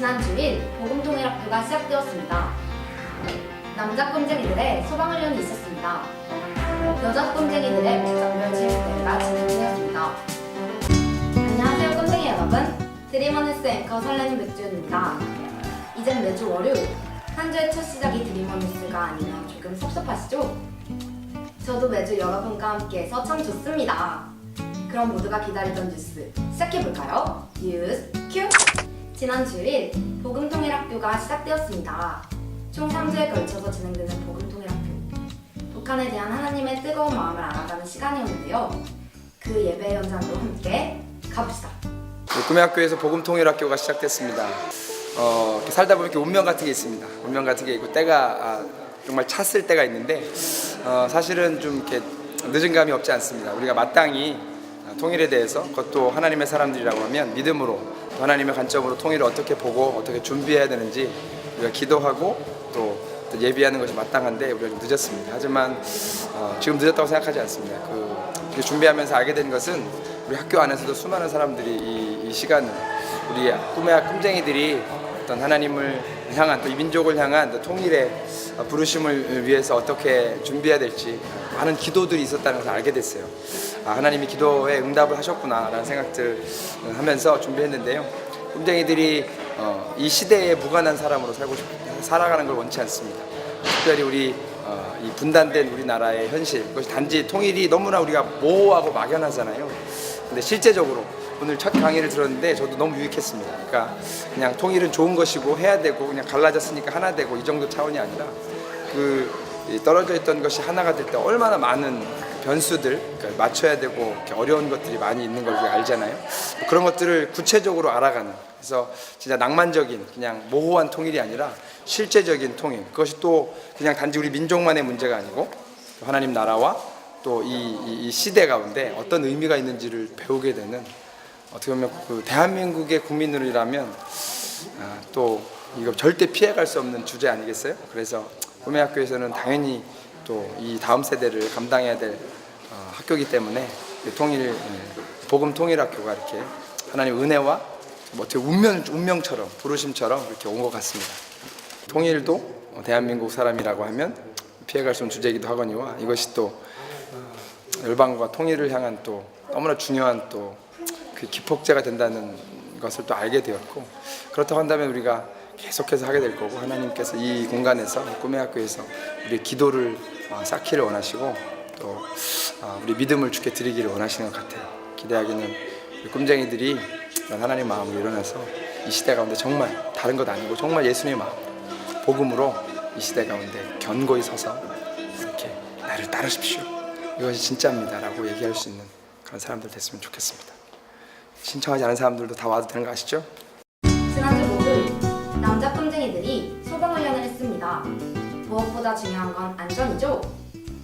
지난 주일 복음통일학교가 시작되었습니다. 남자 꼼쟁이들의 소방훈련이 있었습니다. 여자 꼼쟁이들의 장별 체육대회가 진행 중이었습니다. 안녕하세요 꼼쟁이 여러분, 드림원뉴스 앵커 설레는 백주연입니다. 이젠 매주 월요일, 한 주의 첫 시작이 드림원뉴스가 아니면 조금 섭섭하시죠? 저도 매주 여러분과 함께해서 참 좋습니다. 그럼 모두가 기다리던 뉴스 시작해볼까요? 뉴스 큐! 지난 주일 복음통일학교가 시작되었습니다. 총 3주에 걸쳐서 진행되는 복음통일학교. 북한에 대한 하나님의 뜨거운 마음을 알아가는 시간이었는데요. 그 예배 현장으로 함께 가봅시다. 꿈의 학교에서 복음통일학교가 시작됐습니다. 이렇게 살다 보면 이렇게 운명 같은 게 있습니다. 운명 같은 게 있고 때가 정말 찼을 때가 있는데 사실은 좀 이렇게 늦은 감이 없지 않습니다. 우리가 마땅히 통일에 대해서, 그것도 하나님의 사람들이라고 하면 믿음으로, 하나님의 관점으로 통일을 어떻게 보고 어떻게 준비해야 되는지 우리가 기도하고 또 예비하는 것이 마땅한데 우리가 좀 늦었습니다. 하지만 지금 늦었다고 생각하지 않습니다. 그 준비하면서 알게 된 것은 우리 학교 안에서도 수많은 사람들이 이 시간을, 우리 꿈의 꿈쟁이들이 어떤 하나님을 향한, 또 이 민족을 향한 또 통일의 부르심을 위해서 어떻게 준비해야 될지 많은 기도들이 있었다는 것을 알게 됐어요. 하나님이 기도에 응답을 하셨구나라는 생각들 하면서 준비했는데요. 꿈쟁이들이 이 시대에 무관한 사람으로 살아가는 걸 원치 않습니다. 특별히 우리 이 분단된 우리나라의 현실, 그것이 단지 통일이 너무나 우리가 모호하고 막연하잖아요. 근데 실제적으로 오늘 첫 강의를 들었는데 저도 너무 유익했습니다. 그러니까 그냥 통일은 좋은 것이고 해야 되고 그냥 갈라졌으니까 하나 되고 이 정도 차원이 아니라 떨어져 있던 것이 하나가 될 때 얼마나 많은 변수들, 그러니까 맞춰야 되고 이렇게 어려운 것들이 많이 있는 걸 우리가 알잖아요. 그런 것들을 구체적으로 알아가는, 그래서 진짜 낭만적인 그냥 모호한 통일이 아니라 실제적인 통일, 그것이 또 그냥 단지 우리 민족만의 문제가 아니고 하나님 나라와 또 이 시대 가운데 어떤 의미가 있는지를 배우게 되는, 어떻게 보면 그 대한민국의 국민들이라면 또 이거 절대 피해갈 수 없는 주제 아니겠어요? 그래서 꿈의 학교에서는 당연히 또 이 다음 세대를 감당해야 될 학교이기 때문에 통일, 복음 통일학교가 이렇게 하나님 은혜와 어떻게 운명처럼, 부르심처럼 이렇게 온 것 같습니다. 통일도 대한민국 사람이라고 하면 피해갈 수 없는 주제이기도 하거니와, 이것이 또 열방과 통일을 향한 또 너무나 중요한 또 그 기폭제가 된다는 것을 또 알게 되었고, 그렇다고 한다면 우리가 계속해서 하게 될 거고, 하나님께서 이 공간에서, 꿈의 학교에서 우리 기도를 쌓기를 원하시고 또 우리 믿음을 주께 드리기를 원하시는 것 같아요. 기대하기는 우리 꿈쟁이들이 하나님 마음으로 일어나서 이 시대 가운데 정말 다른 것 아니고 정말 예수님의 마음, 복음으로 이 시대 가운데 견고히 서서 이렇게 나를 따르십시오, 이것이 진짜입니다 라고 얘기할 수 있는 그런 사람들 됐으면 좋겠습니다. 신청하지 않은 사람들도 다 와도 되는 거 아시죠? 지난주 목요일, 남자 꼼쟁이들이 소방훈련을 했습니다. 무엇보다 중요한 건 안전이죠?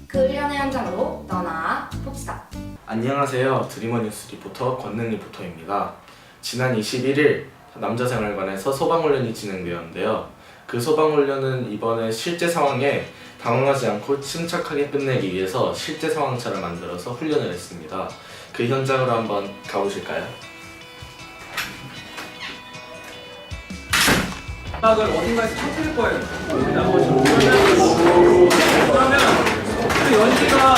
그 훈련의 현장으로 떠나 봅시다. 안녕하세요. 드림원뉴스 리포터 권능 리포터입니다. 지난 21일 남자생활관에서 소방훈련이 진행되었는데요. 그 소방훈련은 이번에 실제 상황에 당황하지 않고 침착하게 끝내기 위해서 실제 상황차를 만들어서 훈련을 했습니다. 그 현장으로 한번 가보실까요? 음악을 어딘가에서 터뜨릴 거예요. 그러면 그 연기가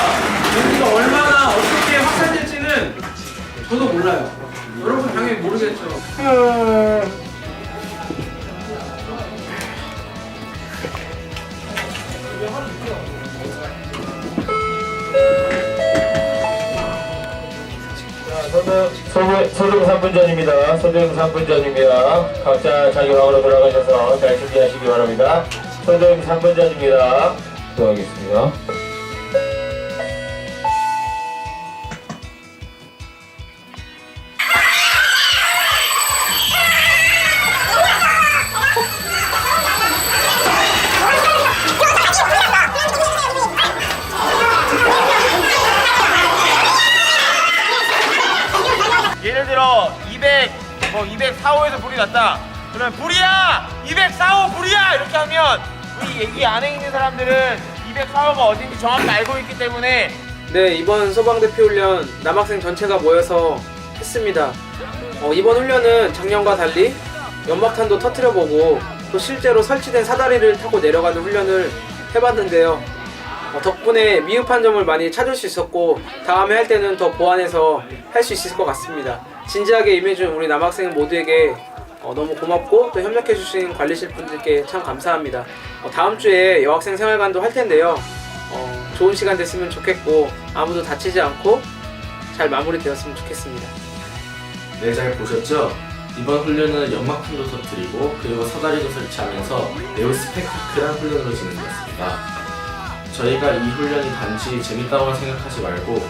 얼마나 어떻게 확산될지는 저도 몰라요. 여러분 당연히 모르겠죠. 소등 3분 전입니다. 소등 3분 전입니다. 각자 자기 방으로 돌아가셔서 잘 준비하시기 바랍니다. 소등 3분 전입니다. 수고하겠습니다. 예를 들어 204호에서 불이 났다. 그러면 불이야! 204호 불이야! 이렇게 하면 우리 여기 안에 있는 사람들은 204호가 어딘지 정확히 알고 있기 때문에 네, 이번 소방대피 훈련 남학생 전체가 모여서 했습니다. 이번 훈련은 작년과 달리 연막탄도 터트려보고 또 실제로 설치된 사다리를 타고 내려가는 훈련을 해봤는데요. 덕분에 미흡한 점을 많이 찾을 수 있었고 다음에 할 때는 더 보완해서 할 수 있을 것 같습니다. 진지하게 임해준 우리 남학생 모두에게 너무 고맙고 또 협력해주신 관리실 분들께 참 감사합니다. 다음 주에 여학생 생활관도 할 텐데요. 좋은 시간 됐으면 좋겠고 아무도 다치지 않고 잘 마무리되었으면 좋겠습니다. 네, 잘 보셨죠? 이번 훈련은 연막탄도 터뜨리고 그리고 사다리도 설치하면서 매우 스펙타클한 훈련으로 진행되었습니다. 저희가 이 훈련이 단지 재밌다고 생각하지 말고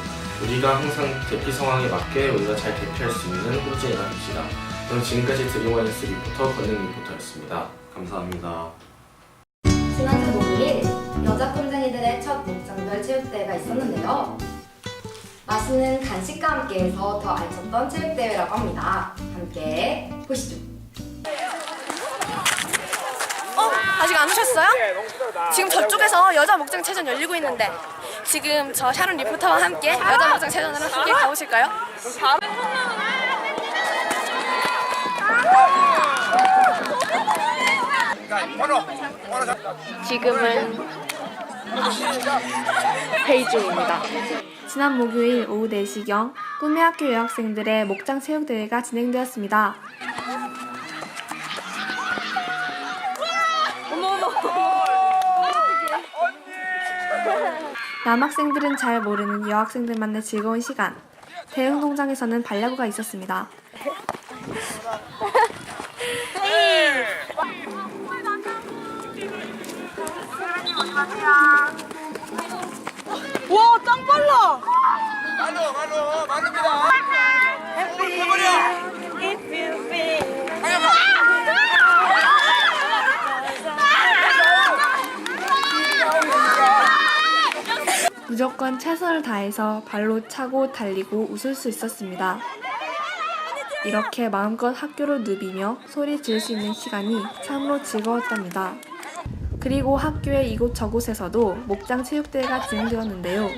우리가 항상 대피 상황에 맞게 우리가 잘 대피할 수 있는 훈련이가 됩시다. 그럼 지금까지 드림원뉴스 리포터 권능 리포터였습니다. 감사합니다. 지난주 목요일 여자 꼼쟁이들의 첫 목장별 체육대회가 있었는데요. 맛있는 간식과 함께해서 더 알찼던 체육대회라고 합니다. 함께 보시죠. 아직 안 오셨어요? 지금 저쪽에서 여자 목장체전 열리고 있는데 지금 저 샤론 리포터와 함께 여자 목장체전으로 함께 가보실까요? 지금은 회의 중입니다. 지난 목요일 오후 4시경 꿈의 학교 여학생들의 목장 체육대회가 진행되었습니다. 남학생들은 잘 모르는 여학생들만의 즐거운 시간. 대흥동장에서는 발야구가 있었습니다. 와, 짱 빨라! 말로입니다. 무조건 최선을 다해서 발로 차고 달리고 웃을 수 있었습니다. 이렇게 마음껏 학교를 누비며 소리 지을 수 있는 시간이 참으로 즐거웠답니다. 그리고 학교의 이곳 저곳에서도 목장 체육대회가 진행되었는데요.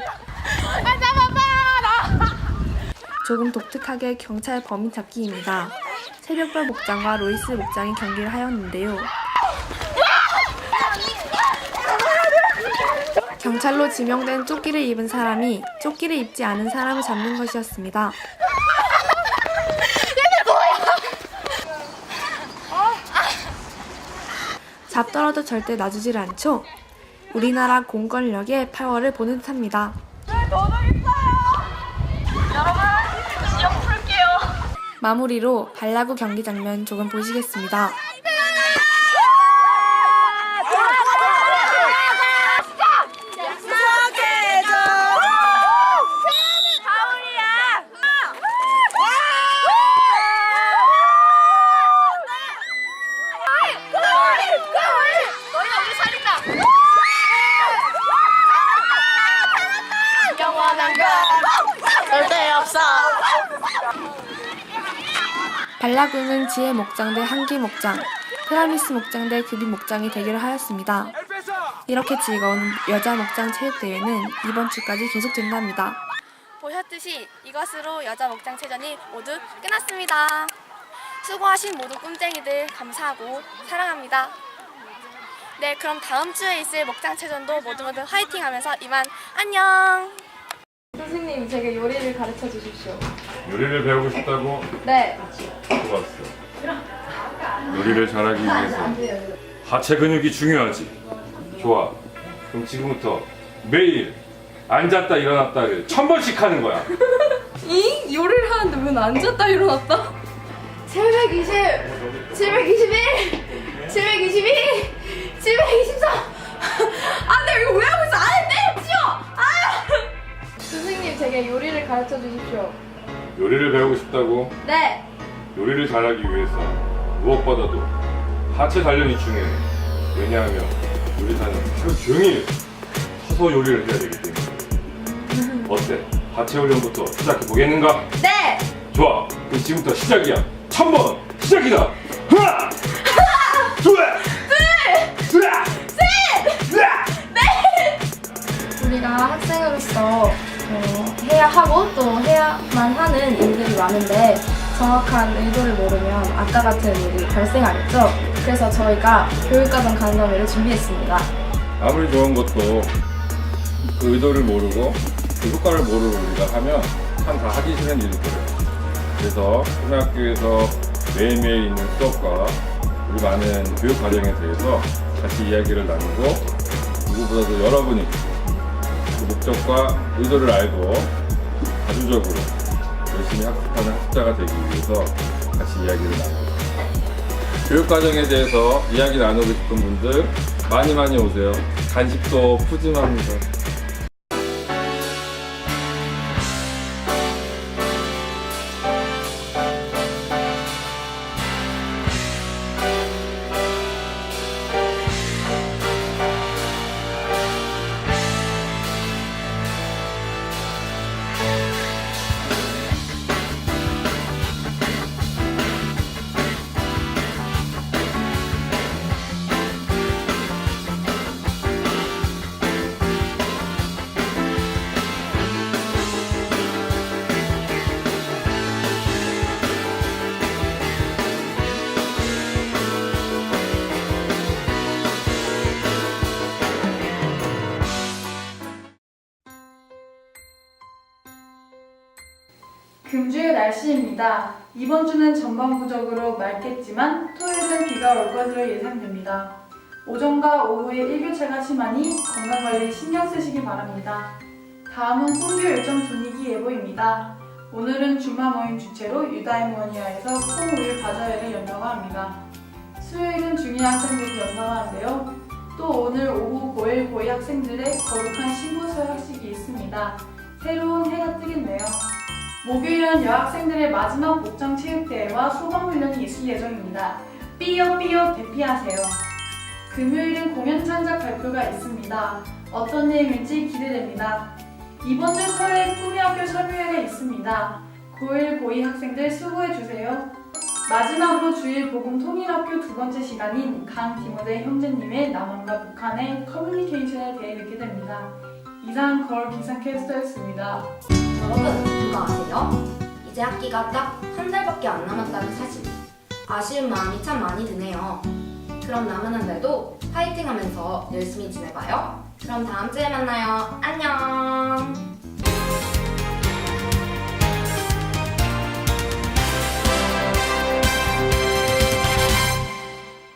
조금 독특하게 경찰 범인 찾기입니다. 새벽별 목장과 로이스 목장이 경기를 하였는데요. 경찰로 지명된 조끼를 입은 사람이 조끼를 입지 않은 사람을 잡는 것이었습니다. 잡더라도 절대 놔주질 않죠? 우리나라 공권력의 파워를 보는 듯합니다. 마무리로 발야구 경기 장면 조금 보시겠습니다. 발야구는 지혜 목장 대 한기 목장, 프라미스 목장 대 급이 목장이 대결을 하였습니다. 이렇게 즐거운 여자 목장 체육대회는 이번 주까지 계속된답니다. 보셨듯이 이것으로 여자 목장체전이 모두 끝났습니다. 수고하신 모든 꿈쟁이들 감사하고 사랑합니다. 네, 그럼 다음 주에 있을 목장체전도 모두 화이팅 하면서 이만 안녕! 선생님, 제게 요리를 가르쳐 주십시오. 요리를 배우고 싶다고? 네. 좋았어. 요리를 잘하기 위해서 하체 근육이 중요하지. 좋아. 그럼 지금부터 매일 앉았다 일어났다를 1000번씩 하는 거야. 이? 요리를 하는데 왜 앉았다 일어났다? 720, 721, 722, 723. 아, 내가 이거 왜 하고 있어? 아, 때려치워! 아! 선생님, 제게 요리를 가르쳐 주십시오. 요리를 배우고 싶다고? 네. 요리를 잘하기 위해서 무엇보다도 하체 단련이 중요해. 왜냐하면 요리사는 하루 종일 서서 요리를 해야 되기 때문에. 어때? 하체 훈련부터 시작해 보겠는가? 네. 좋아. 그럼 지금부터 시작이야. 1000번 시작이다. 하나, 둘, 우리가 학생으로서 해야 하고 또 해야만 하는 일들이 많은데 정확한 의도를 모르면 아까 같은 일이 발생하겠죠. 그래서 저희가 교육과정 간담회를 준비했습니다. 아무리 좋은 것도 그 의도를 모르고 그 효과를 모르고 우리가 하면 참 다 하기 싫은 일이거든요. 그래서 초등학교에서 매일매일 있는 수업과 우리 많은 교육 과정에 대해서 같이 이야기를 나누고 누구보다도 여러분이 그 목적과 의도를 알고 자주적으로 열심히 학습하는 학습자가 되기 위해서 같이 이야기를 나누고 교육 과정에 대해서 이야기 나누고 싶은 분들 많이 오세요. 간식도 푸짐합니다. 금주의 날씨입니다. 이번 주는 전반부적으로 맑겠지만 토요일은 비가 올 것으로 예상됩니다. 오전과 오후에 일교차가 심하니 건강관리 신경 쓰시기 바랍니다. 다음은 콩교 일정 분위기 예보입니다. 오늘은 주말 모임 주최로 유다이모니아에서 콩우유 바자회를 연다고 합니다. 수요일은 중2 학생들이 연다고 하는데요. 또 오늘 오후 고1, 고2 학생들의 거룩한 신부 서약식이 있습니다. 새로운 해가 뜨겠네요. 목요일은 여학생들의 마지막 복장체육대회와 소방훈련이 있을 예정입니다. 삐요삐요 대피하세요. 금요일은 공연 창작 발표가 있습니다. 어떤 내용일지 기대됩니다. 이번 주 토요일 꿈이학교 설교회가 있습니다. 고1, 고2 학생들 수고해주세요. 마지막으로 주일 복음 통일학교 두 번째 시간인 강디모데 형제님의 남한과 북한의 커뮤니케이션에 대해 듣게 됩니다. 이상 거울 기상캐스터였습니다. 여러분, 그거 아세요? 이제 학기가 딱 한 달밖에 안 남았다는 사실. 아쉬운 마음이 참 많이 드네요. 그럼 남은 한 달도 파이팅 하면서 열심히 지내봐요. 그럼 다음 주에 만나요. 안녕!